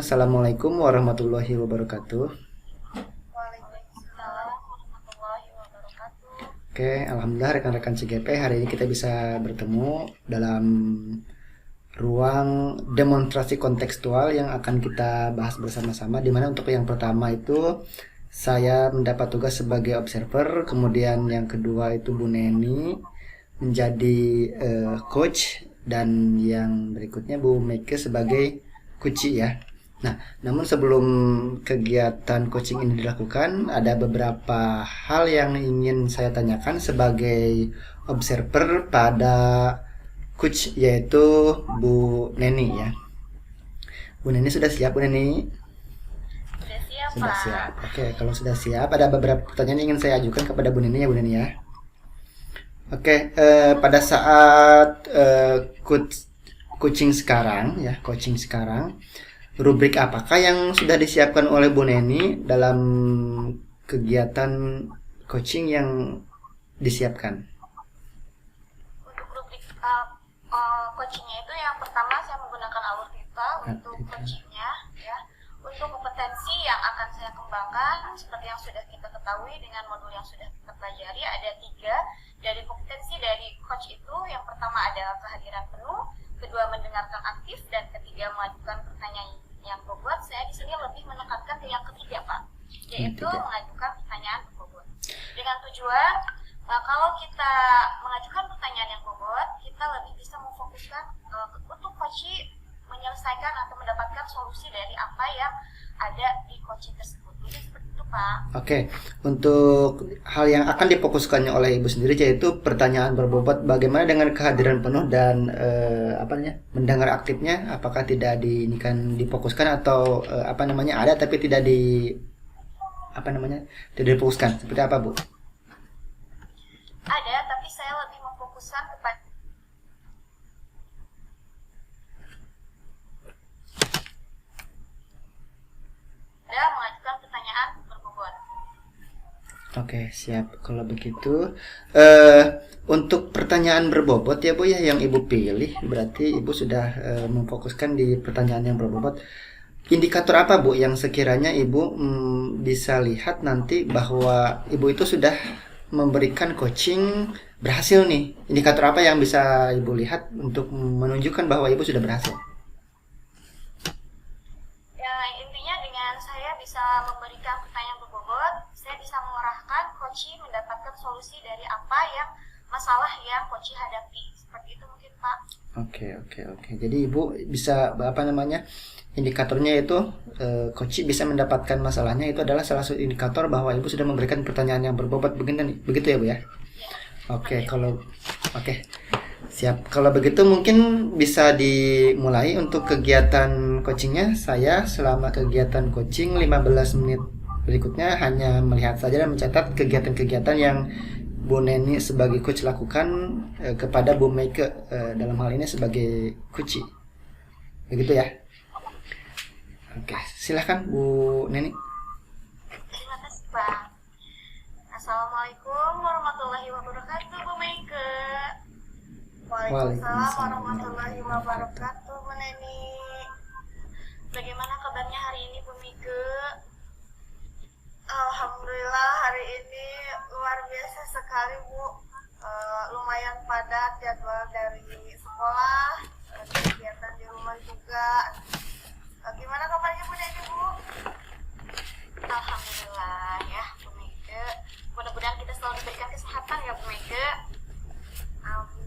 Assalamualaikum warahmatullahi wabarakatuh. Waalaikumsalam warahmatullahi wabarakatuh. Oke, alhamdulillah rekan-rekan CGP hari ini kita bisa bertemu dalam ruang demonstrasi kontekstual yang akan kita bahas bersama-sama. Di mana untuk yang pertama itu saya mendapat tugas sebagai observer, kemudian yang kedua itu Bu Neni menjadi coach, dan yang berikutnya Bu Meike sebagai kuci ya. Nah, namun sebelum kegiatan coaching ini dilakukan, ada beberapa hal yang ingin saya tanyakan sebagai observer pada coach, yaitu Bu Neni ya. Bu Neni sudah siap, Bu Neni? Sudah siap, Sudah Pak? siap. Oke, kalau sudah siap, ada beberapa pertanyaan yang ingin saya ajukan kepada Bu Neni ya, Bu Neni ya. Oke, pada saat coaching sekarang ya, coaching sekarang, rubrik apakah yang sudah disiapkan oleh Bu Neni dalam kegiatan coaching yang disiapkan? Untuk rubrik coachingnya itu yang pertama saya menggunakan alur Vita untuk coachingnya ya. Untuk kompetensi yang akan saya kembangkan seperti yang sudah kita ketahui dengan modul yang sudah kita pelajari ada 3 dari kompetensi dari coach itu. Yang pertama adalah kehadiran penuh, kedua mendengarkan aktif, dan ketiga mengajukan pertanyaan yang bobot. Saya di sini lebih menekankan ke yang ketiga, Pak, yaitu mengajukan pertanyaan berbobot dengan tujuan kalau kita mengajukan pertanyaan yang bobot, kita lebih bisa memfokuskan untuk coaching menyelesaikan atau mendapatkan solusi dari apa yang ada di coaching tersebut. Jadi seperti itu, Pak. Oke, untuk hal yang akan difokuskannya oleh Ibu sendiri yaitu pertanyaan berbobot, bagaimana dengan kehadiran penuh dan mendengar aktifnya, apakah tidak difokuskan atau ada tapi tidak tidak difokuskan, seperti apa, Bu? Ada, tapi saya lebih memfokuskan kepada mengajukan pertanyaan berbobot. Oke, siap. Kalau begitu, untuk pertanyaan berbobot ya Bu ya, yang Ibu pilih, berarti Ibu sudah memfokuskan di pertanyaan yang berbobot. Indikator apa Bu yang sekiranya Ibu bisa lihat nanti bahwa Ibu itu sudah memberikan coaching berhasil nih? Indikator apa yang bisa Ibu lihat untuk menunjukkan bahwa Ibu sudah berhasil? Ya, intinya dengan saya bisa memberikan pertanyaan berbobot, saya bisa mengarahkan coaching mendapatkan solusi dari apa yang masalah yang coaching hadapi. Seperti itu mungkin, Pak. Oke. Jadi Ibu bisa indikatornya itu coach bisa mendapatkan masalahnya, itu adalah salah satu indikator bahwa Ibu sudah memberikan pertanyaan yang berbobot, begitu ya Bu ya? Oke. Siap. Kalau begitu mungkin bisa dimulai untuk kegiatan coachingnya. Saya selama kegiatan coaching 15 menit berikutnya hanya melihat saja dan mencatat kegiatan-kegiatan yang Bu Neni sebagai coach lakukan kepada Bu Meike dalam hal ini sebagai coach. Begitu ya? Oke, silahkan Bu Neni. Terima kasih, Pak. Assalamualaikum warahmatullahi wabarakatuh, Bu Meike. Waalaikumsalam warahmatullahi wabarakatuh, Bu Neni. Bagaimana kabarnya hari ini, Bu Meike? Alhamdulillah hari ini luar biasa sekali, Bu. Lumayan padat jadwal dari sekolah, kegiatan di rumah juga. Gimana kabarnya Bu Neni, Bu? Alhamdulillah ya, Bu Meike. Mudah-mudahan kita selalu diberikan kesehatan ya, Bu Meike. Amin.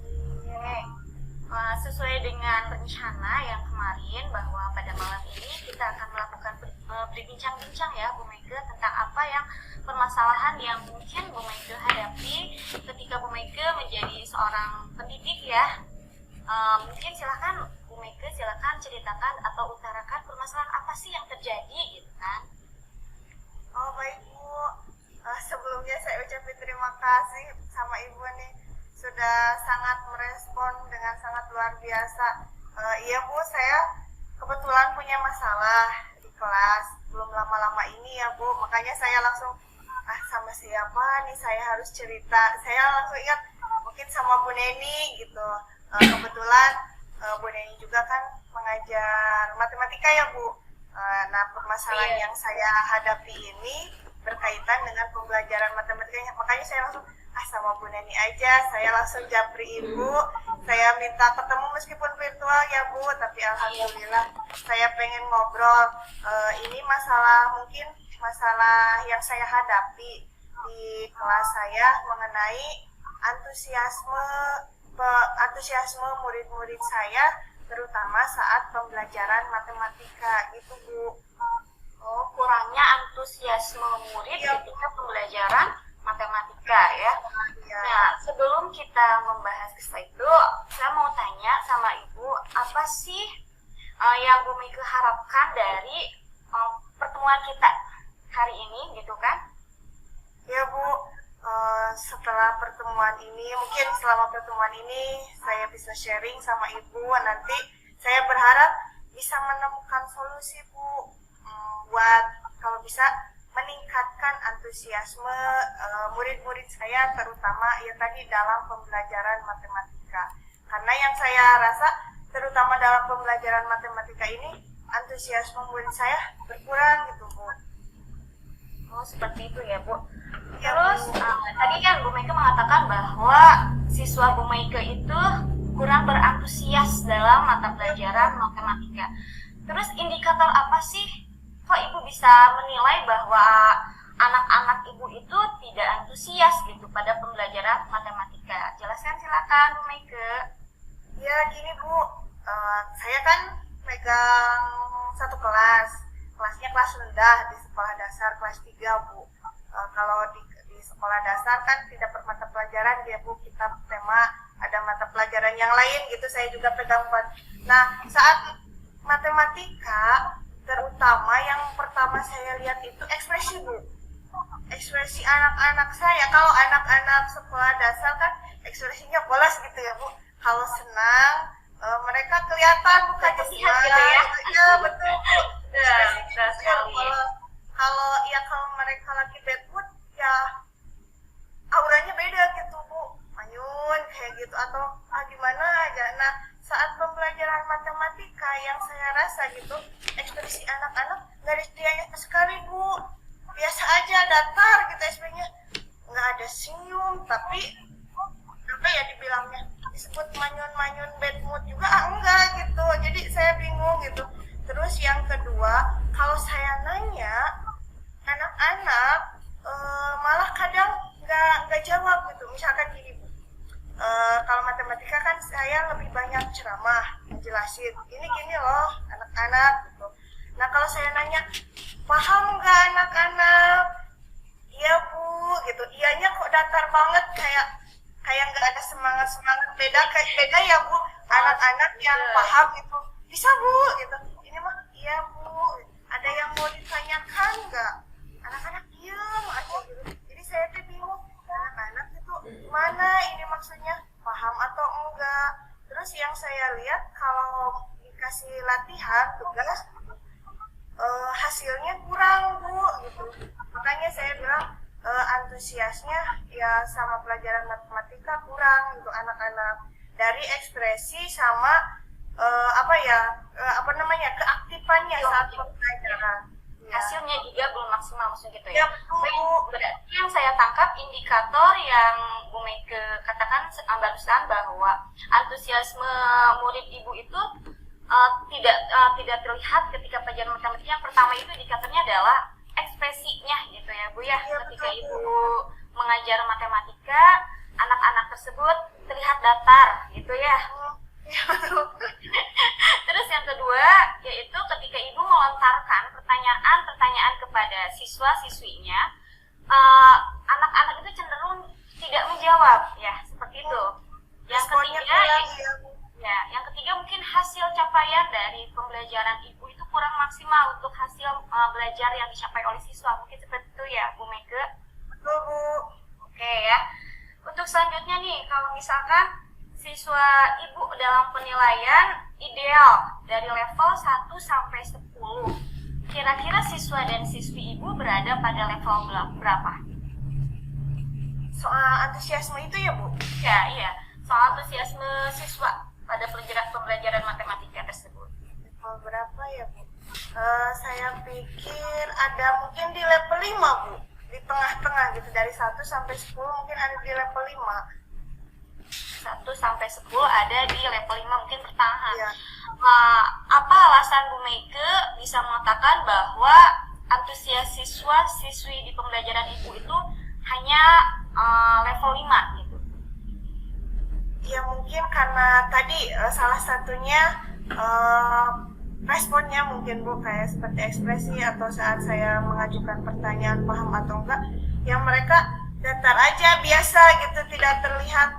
Sesuai dengan rencana yang kemarin bahwa pada malam ini kita akan melakukan berbincang-bincang ya, Bu Meike, tentang apa yang permasalahan yang mungkin Bu Meike hadapi ketika Bu Meike menjadi seorang pendidik ya. Mungkin silakan Bu Meike, silakan ceritakan atau utarakan permasalahan apa sih yang terjadi gitu kan. Oh baik Bu, sebelumnya saya ucapin terima kasih sama Ibu nih, sudah sangat merespon dengan sangat luar biasa. Iya Bu, saya kebetulan punya masalah di kelas belum lama-lama ini ya Bu, makanya saya langsung sama siapa nih saya harus cerita. Saya langsung ingat mungkin sama Bu Neni gitu. Kebetulan Bu Neni juga kan mengajar matematika ya Bu. Nah, permasalahan yang saya hadapi ini berkaitan dengan pembelajaran matematikanya. Makanya saya langsung, sama Bu Neni aja, saya langsung japri Ibu. Saya minta ketemu meskipun virtual ya Bu, tapi alhamdulillah saya pengen ngobrol. Ini mungkin masalah yang saya hadapi di kelas saya mengenai antusiasme murid-murid saya, terutama saat pembelajaran matematika gitu Bu. Oh, kurangnya antusiasme murid ketika pembelajaran matematika ya. Nah, sebelum kita membahas itu, saya mau tanya sama Ibu, apa sih yang Bu Meike harapkan dari pertemuan kita hari ini gitu kan? Ya Bu, setelah pertemuan ini, mungkin selama pertemuan ini saya bisa sharing sama Ibu, nanti saya berharap bisa menemukan solusi Bu, buat kalau bisa meningkatkan antusiasme murid-murid saya, terutama ya tadi dalam pembelajaran matematika. Karena yang saya rasa terutama dalam pembelajaran matematika ini antusiasme murid saya berkurang gitu Bu. Oh, seperti itu ya Bu. Ya, Terus Bu. tadi kan Bu Meike mengatakan bahwa siswa Bu Meike itu kurang berantusias dalam mata pelajaran matematika. Terus indikator apa sih kok Ibu bisa menilai bahwa anak-anak Ibu itu tidak antusias gitu pada pembelajaran matematika? Jelaskan silakan Bu Meike. Ya gini Bu, saya kan megang satu kelasnya kelas rendah di sekolah dasar kelas 3 Bu. Kalau di sekolah dasar kan tidak per mata pelajaran ya Bu, kita tema ada mata pelajaran yang lain gitu, saya juga pegang 4. Nah saat matematika terutama yang pertama saya lihat itu ekspresi Bu, ekspresi anak-anak saya. Kalau anak-anak sekolah dasar kan ekspresinya polos gitu ya Bu, kalau senang mereka kelihatan bukannya Terlihat semangat gitu ya. gitu. Ya betul Bu. Betul sekali. Kalau mereka lagi bad mood ya auranya beda gitu Bu, manyun kayak gitu atau gimana aja. Nah saat pembelajaran matematika yang saya rasa gitu ekspresi anak-anak nggak ada dianya sekali Bu, biasa aja datar gitu ekspresinya, nggak ada senyum, tapi apa ya dibilangnya disebut manyun-manyun bad mood juga enggak gitu, jadi saya bingung gitu. Terus yang kedua, kalau saya nanya anak-anak malah kadang nggak jawab gitu. Misalkan gini Bu, kalau matematika kan saya lebih banyak ceramah menjelasin ini gini loh anak-anak gitu. Nah kalau saya nanya paham nggak anak-anak, iya Bu gitu, iyanya kok datar banget, kayak nggak ada semangat beda ya Bu. Anak-anak yang paham gitu bisa Bu gitu, ini mah iya Bu, ada yang mau ditanyakan nggak, anak-anak diem aja gitu. Jadi saya tuh bingung anak-anak itu mana ini maksudnya paham atau enggak. Terus yang saya lihat kalau dikasih latihan tugas hasilnya kurang Bu gitu. Makanya saya bilang antusiasnya ya sama pelajaran matematika kurang gitu anak-anak, dari ekspresi sama keaktifannya saat pembelajaran. Hasilnya juga belum maksimal maksudnya gitu Ya, ya. Bu. Berarti yang saya tangkap indikator yang Bu Meike katakan barusan bahwa antusiasme murid Ibu itu tidak terlihat ketika pelajaran matematika. Yang pertama itu indikatornya adalah ekspresinya gitu ya Bu ya. Ya, Ketika betul, Ibu Bu. mengajar matematika, anak-anak tersebut terlihat datar gitu ya. Terus yang kedua yaitu ketika Ibu melontarkan pertanyaan kepada siswa-siswinya, anak-anak itu cenderung tidak menjawab ya, seperti itu. Yang Responnya ketiga kurang, ya, Bu. yang ketiga mungkin hasil capaian dari pembelajaran Ibu itu kurang maksimal untuk hasil belajar yang dicapai oleh siswa, mungkin seperti itu ya Bu Meike. Betul Bu. Oke ya. Untuk selanjutnya nih, kalau misalkan siswa Ibu dalam penilaian ideal dari level 1 sampai 10, kira-kira siswa dan siswi Ibu berada pada level berapa? Soal antusiasme itu ya Bu. Ya, iya. Soal antusiasme siswa pada pembelajaran matematika tersebut. Level berapa ya Bu? Saya pikir ada mungkin di level 5 Bu, di tengah-tengah gitu, dari 1 sampai 10 mungkin ada di level 5. 1 sampai 10 ada di level 5, mungkin pertahan. Iya. Apa alasan Bu Meike bisa mengatakan bahwa antusias siswa-siswi di pembelajaran Ibu itu hanya level 5 gitu? Ya mungkin karena tadi salah satunya responnya mungkin Bu, kayak seperti ekspresi atau saat saya mengajukan pertanyaan paham atau enggak, yang mereka datar aja, biasa gitu, tidak terlihat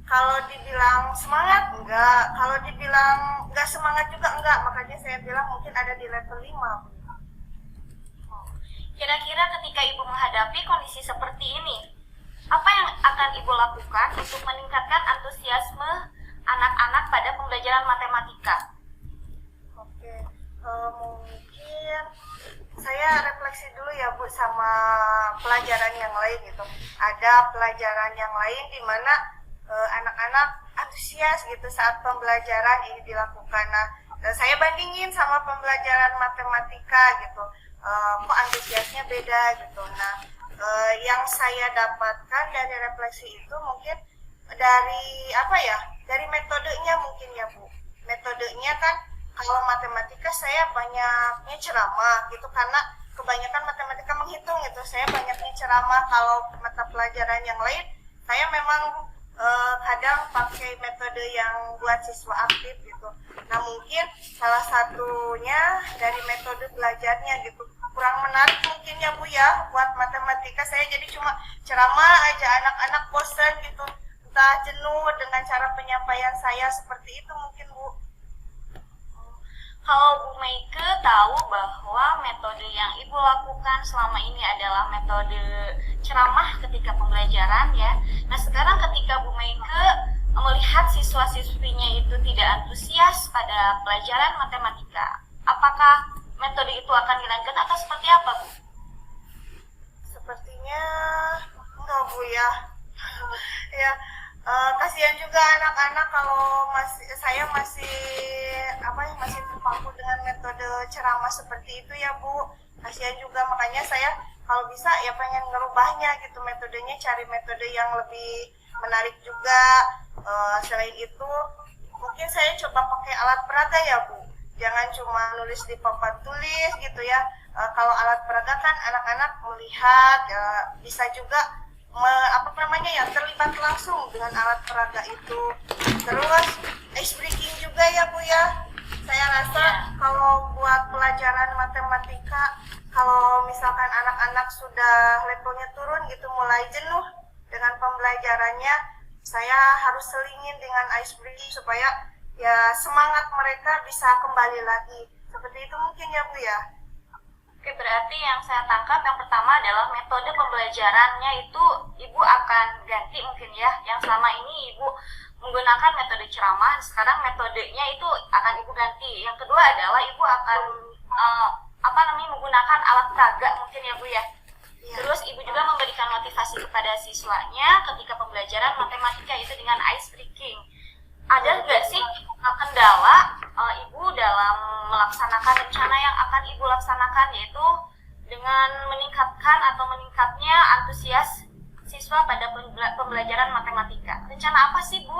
kalau dibilang semangat enggak, kalau dibilang enggak semangat juga enggak, makanya saya bilang mungkin ada di level 5. Kira-kira ketika Ibu menghadapi kondisi seperti ini, apa yang akan Ibu lakukan untuk meningkatkan antusiasme anak-anak pada pembelajaran matematika? Oke, mungkin saya refleksi dulu ya Bu sama pelajaran yang lain gitu. Ada pelajaran yang lain di mana anak-anak antusias gitu saat pembelajaran ini dilakukan. Nah, saya bandingin sama pembelajaran matematika gitu. Kok antusiasnya beda gitu. Nah, yang saya dapatkan dari refleksi itu mungkin dari apa ya? Dari metodenya mungkin ya Bu. Metodenya kan kalau matematika saya banyaknya ceramah gitu, karena kebanyakan matematika menghitung gitu. Saya banyaknya ceramah. Kalau mata pelajaran yang lain saya memang kadang pakai metode yang buat siswa aktif gitu. Nah mungkin salah satunya dari metode belajarnya gitu kurang menarik mungkin ya Bu ya buat matematika. Saya jadi cuma ceramah aja, anak-anak bosan gitu, entah jenuh dengan cara penyampaian saya seperti itu mungkin Bu. Kalau Bu Meike tahu bahwa metode yang Ibu lakukan selama ini adalah metode ceramah ketika pembelajaran ya. Nah sekarang ketika Bu Meike melihat siswa-siswinya itu tidak antusias pada pelajaran matematika, apakah metode itu akan dilanjutkan atau seperti apa Bu? Sepertinya enggak Bu ya. Ya, kasihan juga anak-anak kalau saya masih masih terpaku dengan metode ceramah seperti itu ya Bu. Kasihan juga, makanya saya kalau bisa ya pengen ngerubahnya gitu metodenya, cari metode yang lebih menarik juga. Selain itu mungkin saya coba pakai alat peraga ya Bu. Jangan cuma nulis di papan tulis gitu ya. Kalau alat peraga kan anak-anak melihat, bisa juga terlibat langsung dengan alat peraga itu. Terus ice breaking juga ya Bu ya. Saya rasa kalau buat pelajaran matematika, kalau misalkan anak-anak sudah levelnya turun gitu, mulai jenuh dengan pembelajarannya, saya harus selingin dengan ice breaking supaya ya semangat mereka bisa kembali lagi. Seperti itu mungkin ya Bu ya. Oke, berarti yang saya tangkap yang pertama adalah metode pembelajarannya itu Ibu akan ganti mungkin ya. Yang selama ini Ibu menggunakan metode ceramah, sekarang metodenya itu akan Ibu ganti. Yang kedua adalah Ibu akan menggunakan alat peraga mungkin ya Bu ya. Terus Ibu juga memberikan motivasi kepada siswanya ketika pembelajaran matematika itu dengan ice breaking. Ada nggak sih kendala Ibu dalam melaksanakan rencana yang akan Ibu laksanakan, yaitu dengan meningkatnya antusias siswa pada pembelajaran matematika? Rencana apa sih Bu?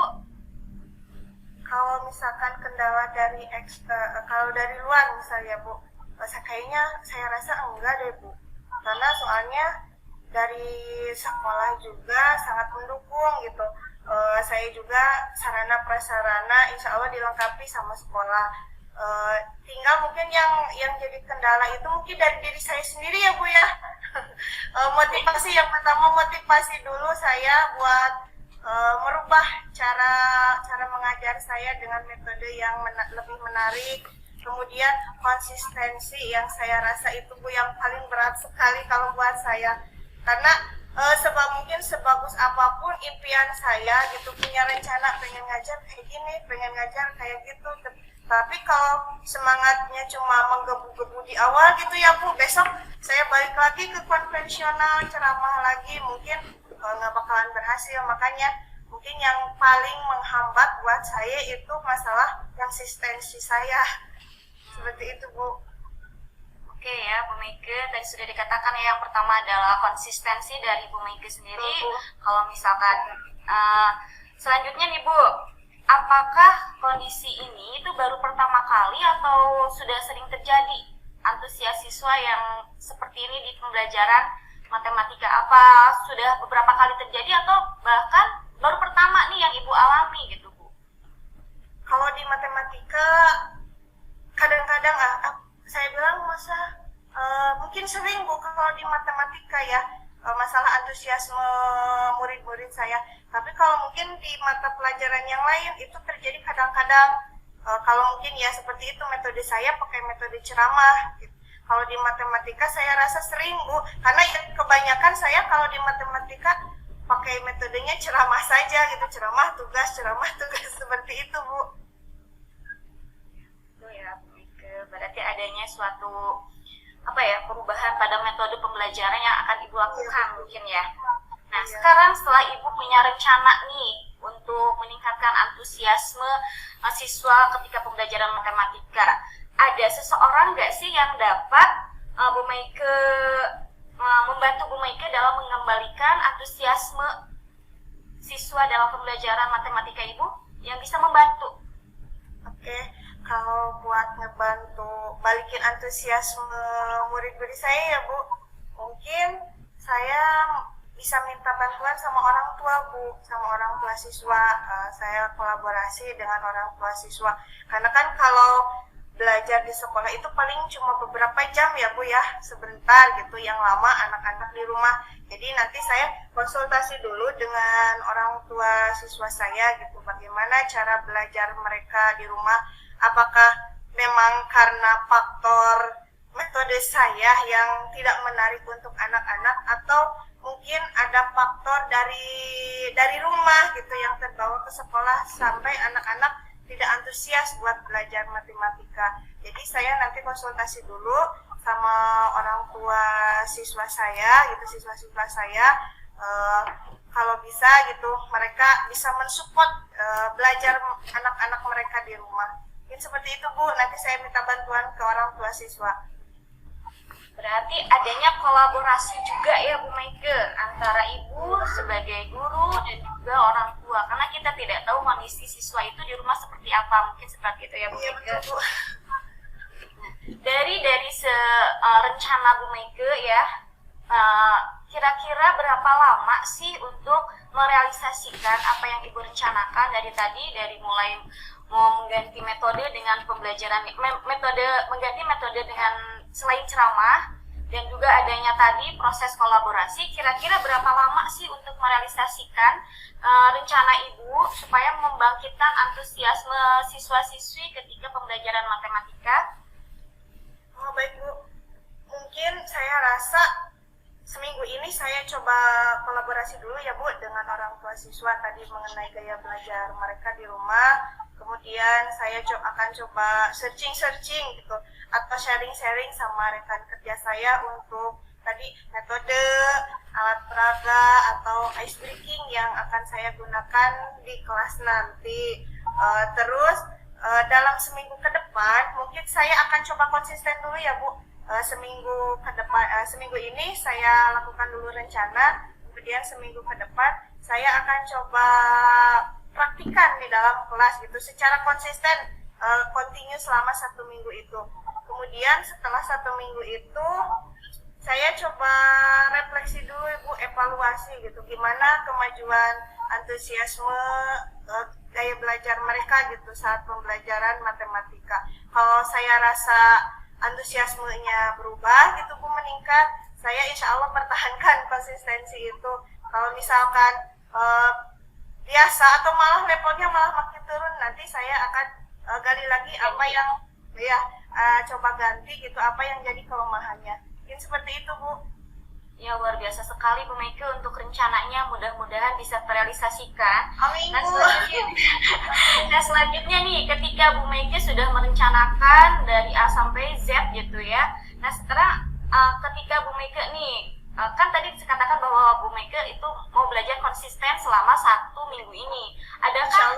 Kalau misalkan kendala dari kalau dari luar misalnya Bu, kayaknya saya rasa enggak deh Bu, karena soalnya dari sekolah juga sangat mendukung gitu. Saya juga sarana prasarana insya Allah dilengkapi sama sekolah. Tinggal mungkin yang jadi kendala itu mungkin dari diri saya sendiri ya Bu ya. Motivasi yang pertama, motivasi dulu saya buat merubah cara mengajar saya dengan metode yang lebih menarik. Kemudian konsistensi yang saya rasa itu Bu yang paling berat sekali kalau buat saya, karena mungkin sebagus apapun impian saya gitu, punya rencana pengen ngajar kayak gini, pengen ngajar kayak gitu, tapi kalau semangatnya cuma menggebu-gebu di awal gitu ya Bu, besok saya balik lagi ke konvensional ceramah lagi, mungkin nggak bakalan berhasil. Makanya mungkin yang paling menghambat buat saya itu masalah konsistensi saya. Seperti itu Bu. Oke ya, Bu Meike, tadi sudah dikatakan ya, yang pertama adalah konsistensi dari Bu Meike sendiri. Kalau misalkan selanjutnya nih Bu, apakah kondisi ini itu baru pertama kali atau sudah sering terjadi antusias siswa yang seperti ini di pembelajaran matematika? Apa sudah beberapa kali terjadi atau bahkan baru pertama nih yang Ibu alami gitu Bu? Kalau di matematika kadang-kadang saya bilang mungkin sering Bu kalau di matematika ya, masalah antusiasme murid-murid saya. Tapi kalau mungkin di mata pelajaran yang lain itu terjadi kadang-kadang, kalau mungkin ya seperti itu metode saya pakai metode ceramah gitu. Kalau di matematika saya rasa sering Bu, karena ya kebanyakan saya kalau di matematika pakai metodenya ceramah saja gitu, ceramah tugas seperti itu Bu. Itu ya, berarti adanya suatu perubahan pada metode pembelajaran yang akan Ibu lakukan mungkin ya. Nah, sekarang setelah Ibu punya rencana nih untuk meningkatkan antusiasme siswa ketika pembelajaran matematika, ada seseorang nggak sih yang dapat Bu Meike membantu Bu Meike dalam mengembalikan antusiasme siswa dalam pembelajaran matematika Ibu yang bisa membantu? Oke, kalau buat ngebantu balikin antusiasme murid-murid saya ya Bu, mungkin saya bisa minta bantuan sama orang tua Bu, sama orang tua siswa. Saya kolaborasi dengan orang tua siswa, karena kan kalau belajar di sekolah itu paling cuma beberapa jam ya Bu ya, sebentar gitu, yang lama anak-anak di rumah. Jadi nanti saya konsultasi dulu dengan orang tua siswa saya gitu, bagaimana cara belajar mereka di rumah. Apakah memang karena faktor metode saya yang tidak menarik untuk anak-anak, atau mungkin ada faktor dari rumah gitu yang terbawa ke sekolah sampai anak-anak tidak antusias buat belajar matematika. Jadi saya nanti konsultasi dulu sama orang tua siswa saya gitu, siswa-siswa saya, kalau bisa gitu mereka bisa mensupport belajar anak-anak mereka di rumah. Mungkin seperti itu Bu, nanti saya minta bantuan ke orang tua siswa. Berarti adanya kolaborasi juga ya Bu Meike antara Ibu sebagai guru dan juga orang tua, karena kita tidak tahu kondisi siswa itu di rumah seperti apa, mungkin seperti itu ya Bu Meike. Iya, betul, Bu. Dari rencana Bu Meike ya, kira-kira berapa lama sih untuk merealisasikan apa yang Ibu rencanakan dari mulai mau mengganti metode dengan pembelajaran, mengganti metode dengan selain ceramah dan juga adanya tadi proses kolaborasi, kira-kira berapa lama sih untuk merealisasikan rencana Ibu supaya membangkitkan antusiasme siswa-siswi ketika pembelajaran matematika? Oh baik Bu, mungkin saya rasa seminggu ini saya coba kolaborasi dulu ya Bu dengan orang tua siswa tadi mengenai gaya belajar mereka di rumah. Kemudian saya akan coba searching gitu, atau sharing sama rekan kerja saya untuk tadi metode, alat peraga, atau ice breaking yang akan saya gunakan di kelas nanti. Terus dalam seminggu ke depan mungkin saya akan coba konsisten dulu ya Bu. Seminggu ke depan, seminggu ini saya lakukan dulu rencana, kemudian seminggu ke depan saya akan coba praktikan di dalam kelas gitu secara konsisten, continue selama 1 minggu itu. Kemudian setelah 1 minggu itu saya coba refleksi dulu Bu, evaluasi gitu, gimana kemajuan antusiasme gaya belajar mereka gitu saat pembelajaran matematika. Kalau saya rasa antusiasmenya berubah gitu Bu, meningkat, saya insya Allah pertahankan konsistensi itu. Kalau misalkan biasa atau malah levelnya malah makin turun, nanti saya akan gali lagi apa yang coba ganti gitu, apa yang jadi kelemahannya. Mungkin seperti itu Bu. Ya, luar biasa sekali Bu Meike untuk rencananya, mudah-mudahan bisa terrealisasikan. Amin Bu. Nah selanjutnya nih, ketika Bu Meike sudah merencanakan dari A sampai Z gitu ya, nah sekarang ketika Bu Meike nih, kan tadi dikatakan bahwa Bu Meike itu mau belajar konsisten selama 1 minggu ini. Adakah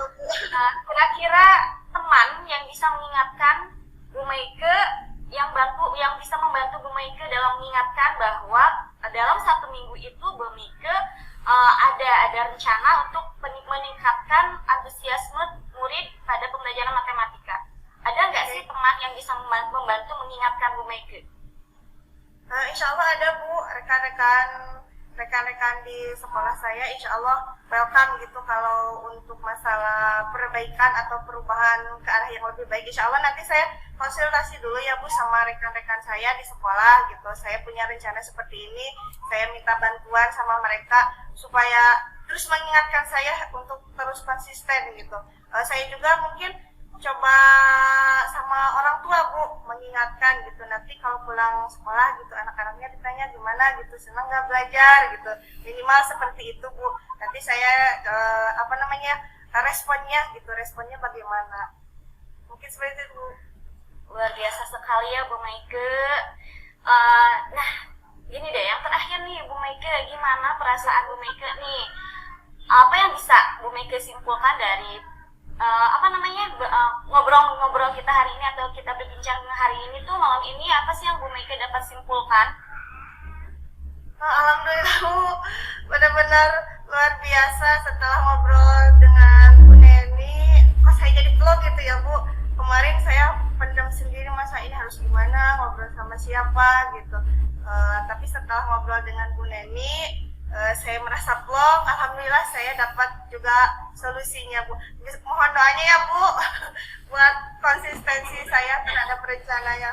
kira-kira teman yang bisa mengingatkan Bu Bu Meike yang bisa membantu Bu Meike dalam mengingatkan bahwa dalam 1 minggu itu Bu Meike ada rencana untuk meningkatkan antusiasme murid pada pembelajaran matematika. Ada nggak sih teman yang bisa membantu mengingatkan Bu Meike? Insya Allah ada Bu, rekan-rekan di sekolah saya insya Allah welcome gitu kalau untuk masalah perbaikan atau perubahan ke arah yang lebih baik. Insya Allah nanti saya konsultasi dulu ya Bu sama rekan-rekan saya di sekolah gitu. Saya punya rencana seperti ini, saya minta bantuan sama mereka supaya terus mengingatkan saya untuk terus konsisten gitu. Saya juga mungkin coba sama orang tua Bu mengingatkan gitu, nanti kalau pulang sekolah gitu anak-anaknya ditanya gimana gitu, senang nggak belajar gitu, minimal seperti itu Bu. Nanti saya responnya bagaimana, mungkin seperti itu Bu. Luar biasa sekali ya Bu Meike. Nah gini deh, yang terakhir nih Bu Meike, gimana perasaan Bu Meike nih? Apa yang bisa Bu Meike simpulkan dari ngobrol kita hari ini atau kita berbincang hari ini tuh malam ini, apa sih yang Bu Meike dapat simpulkan? Alhamdulillah Bu, benar-benar luar biasa setelah ngobrol dengan Bu Neni. Kok saya jadi vlog gitu ya Bu? Kemarin saya pendam sendiri, masa ini harus gimana, ngobrol sama siapa gitu. Tapi setelah ngobrol dengan Bu Neni, saya merasa plong. Alhamdulillah saya dapat juga solusinya Bu. Mohon doanya ya Bu buat konsistensi saya terhadap rencananya.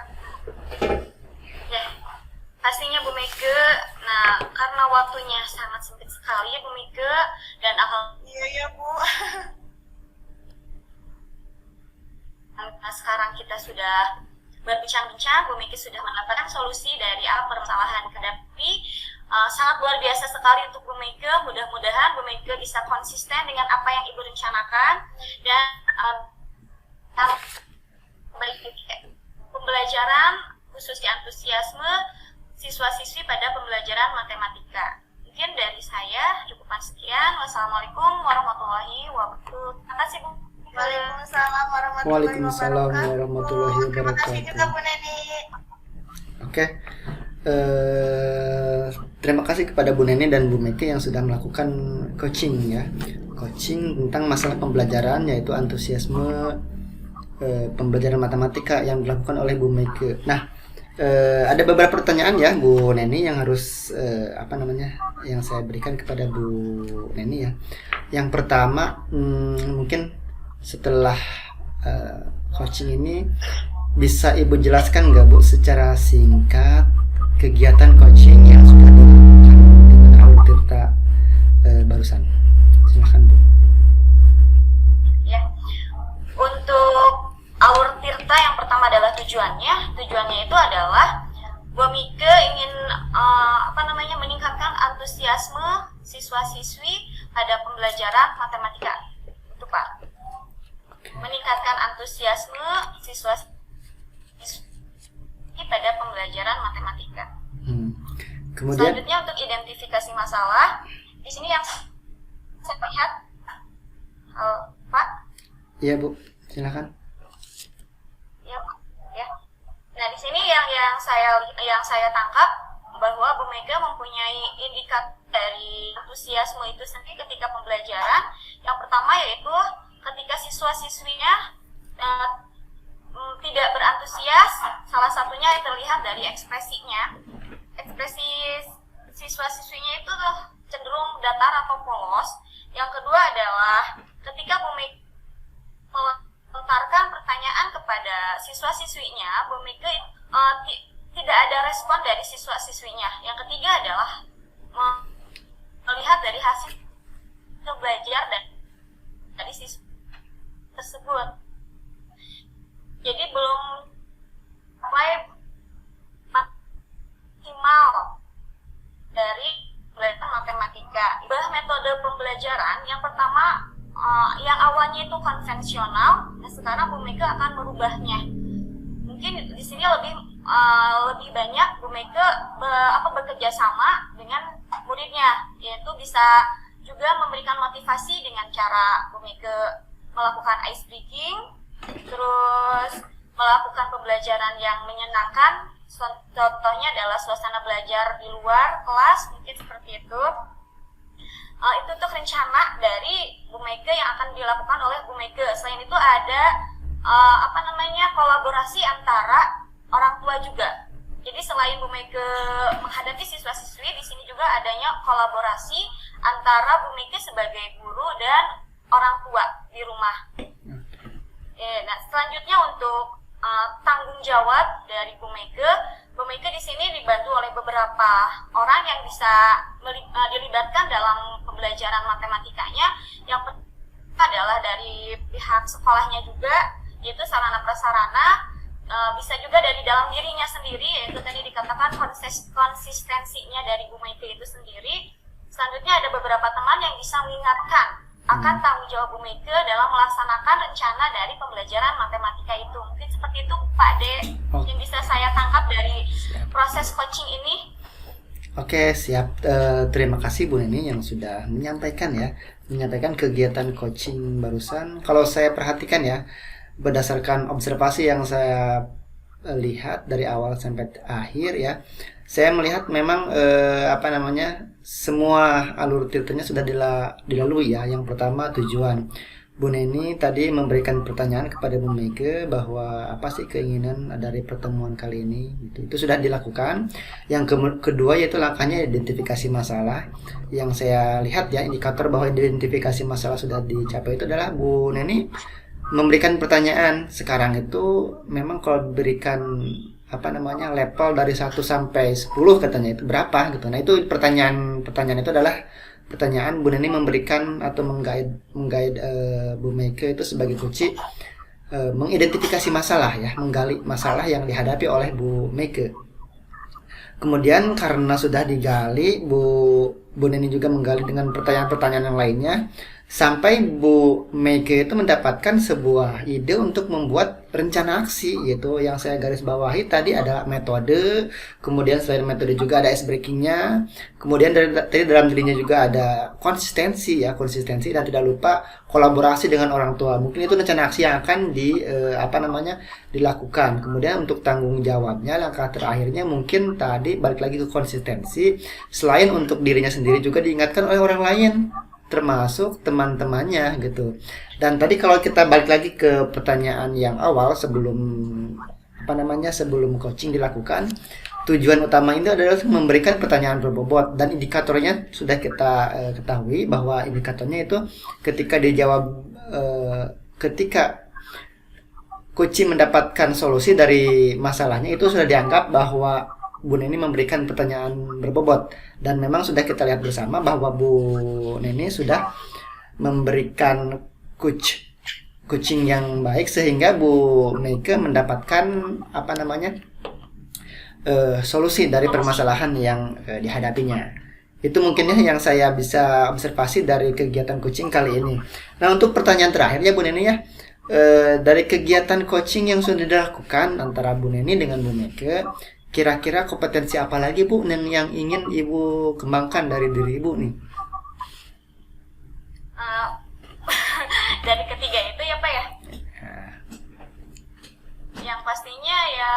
Ya, pastinya Bu Meike. Nah, karena waktunya sangat sempit sekali ya Bu Meike, dan Iya ya Bu. Nah, sekarang kita sudah berbincang-bincang, Bu Meike sudah mendapatkan solusi dari apa permasalahan hadapi. Sangat luar biasa sekali untuk Bu Meike. Mudah-mudahan Bu Meike bisa konsisten dengan apa yang Ibu rencanakan dan pembelajaran khususnya antusiasme siswa-siswi pada pembelajaran matematika. Mungkin dari saya cukupan sekian. Wassalamualaikum warahmatullahi wabarakatuh. Terima kasih Bu. Waalaikumsalam Waalaikumsalam warahmatullahi Terima kasih wabarakatuh. juga Bu Neni. Oke. Terima kasih kepada Bu Neni dan Bu Meike yang sudah melakukan coaching ya. Coaching tentang masalah pembelajaran, yaitu antusiasme pembelajaran matematika yang dilakukan oleh Bu Meike. Nah, ada beberapa pertanyaan ya Bu Neni yang harus yang saya berikan kepada Bu Neni ya. Yang pertama, mungkin setelah coaching ini bisa Ibu jelaskan nggak Bu secara singkat kegiatan coaching yang sudah dilakukan dengan Aul Tirta barusan? Silakan Bu. Ya, untuk Aul Tirta yang pertama adalah tujuannya itu adalah Bu Meike ingin meningkatkan antusiasme siswa-siswi pada pembelajaran matematika. Itu Pak. Meningkatkan antusiasme siswa-siswi pada pembelajaran matematika. Kemudian Selanjutnya untuk identifikasi masalah, di sini yang saya lihat, Pak. Iya Bu, silakan. Ya, ya. Nah di sini yang saya tangkap bahwa Bu Meike mempunyai indikator dari antusiasme itu sendiri ketika pembelajaran. Yang pertama yaitu ketika siswa-siswinya tidak berantusias, salah satunya yang terlihat dari ekspresinya. Ekspresi siswa-siswinya itu cenderung datar atau polos. Yang kedua adalah ketika Bu Meike melontarkan pertanyaan kepada siswa-siswinya, Bu Meike tidak ada respon dari siswa-siswinya. Yang ketiga adalah melihat dari hasil belajar dari siswa tersebut. Jadi belum sampai maksimal dari belajar matematika. Metode pembelajaran yang pertama, yang awalnya itu konvensional, nah sekarang Bu Meike akan merubahnya. Mungkin di sini lebih banyak Bu Meike bekerja sama dengan muridnya, yaitu bisa juga memberikan motivasi dengan cara Bu Meike melakukan ice breaking, terus melakukan pembelajaran yang menyenangkan. Contohnya adalah suasana belajar di luar kelas, mungkin seperti itu. Itu untuk rencana dari Bu Meike yang akan dilakukan oleh Bu Meike. Selain itu ada kolaborasi antara orang tua juga. Jadi selain Bu Meike menghadapi siswa-siswi, di sini juga adanya kolaborasi antara Bu Meike sebagai guru dan orang tua di rumah. Nah, selanjutnya untuk tanggung jawab dari Bu Meike di sini dibantu oleh beberapa orang yang bisa dilibatkan dalam pembelajaran matematikanya. Yang pertama adalah dari pihak sekolahnya juga, yaitu sarana prasarana, bisa juga dari dalam dirinya sendiri, yaitu tadi dikatakan konsistensinya dari Bu Meike itu sendiri. Selanjutnya ada beberapa teman yang bisa mengingatkan akan tanggung jawab Bu Meike dalam melaksanakan rencana dari pembelajaran matematika itu. Mungkin seperti itu Pak De, yang bisa saya tangkap dari proses coaching ini. Oke, siap. Terima kasih Bu Neni yang sudah menyampaikan kegiatan coaching barusan. Kalau saya perhatikan ya, berdasarkan observasi yang saya lihat dari awal sampai akhir ya, saya melihat memang semua alur ceritanya sudah dilalui ya. Yang pertama, tujuan. Bu Neni tadi memberikan pertanyaan kepada Bu Meike bahwa apa sih keinginan dari pertemuan kali ini, itu sudah dilakukan. Yang kedua yaitu langkahnya identifikasi masalah. Yang saya lihat ya, indikator bahwa identifikasi masalah sudah dicapai itu adalah Bu Neni memberikan pertanyaan. Sekarang itu memang kalau diberikan level dari 1 sampai 10 katanya itu berapa gitu. Nah, itu pertanyaan itu adalah pertanyaan Bu Neni memberikan atau menggait Bu Meike itu sebagai kunci mengidentifikasi masalah ya, menggali masalah yang dihadapi oleh Bu Meike. Kemudian karena sudah digali, Bu Neni juga menggali dengan pertanyaan-pertanyaan yang lainnya, sampai Bu Meike itu mendapatkan sebuah ide untuk membuat rencana aksi, yaitu yang saya garis bawahi tadi adalah metode. Kemudian selain metode juga ada ice breakingnya. Kemudian tadi dalam dirinya juga ada konsistensi, dan tidak lupa kolaborasi dengan orang tua. Mungkin itu rencana aksi yang akan dilakukan. Kemudian untuk tanggung jawabnya, langkah terakhirnya mungkin tadi balik lagi ke konsistensi. Selain untuk dirinya sendiri juga diingatkan oleh orang lain, termasuk teman-temannya gitu. Dan tadi kalau kita balik lagi ke pertanyaan yang awal sebelum coaching dilakukan, tujuan utama ini adalah memberikan pertanyaan berbobot, dan indikatornya sudah kita ketahui bahwa indikatornya itu ketika dijawab, ketika coaching mendapatkan solusi dari masalahnya, itu sudah dianggap bahwa Bu Neni memberikan pertanyaan berbobot. Dan memang sudah kita lihat bersama bahwa Bu Neni sudah memberikan coaching yang baik, sehingga Bu Meike mendapatkan solusi dari permasalahan yang dihadapinya. Itu mungkin ya yang saya bisa observasi dari kegiatan coaching kali ini. Nah, untuk pertanyaan terakhir ya Bu Neni ya, dari kegiatan coaching yang sudah dilakukan antara Bu Neni dengan Bu Meike, kira-kira kompetensi apa lagi Bu yang ingin Ibu kembangkan dari diri Ibu nih? Dari ketiga itu ya Pak ya? Yang pastinya ya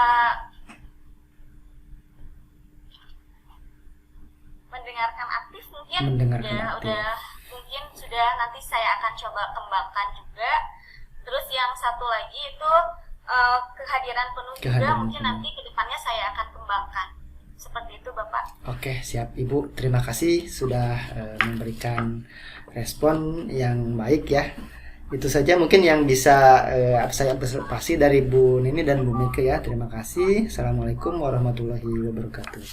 mendengarkan aktif mungkin. Udah mungkin sudah nanti saya akan coba kembangkan juga. Terus yang satu lagi itu kehadiran penuh juga, mungkin nanti kedepannya saya akan kembangkan. Seperti itu Bapak. Oke, siap Ibu. Terima kasih sudah memberikan respon yang baik ya. Itu saja mungkin yang bisa saya observasi dari Bu Neni dan Bu Meike ya. Terima kasih. Assalamualaikum warahmatullahi wabarakatuh.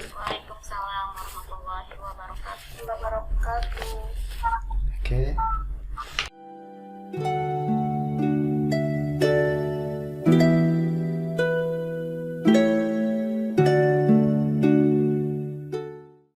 Waalaikumsalam warahmatullahi wabarakatuh. Wabarakatuh. Oke.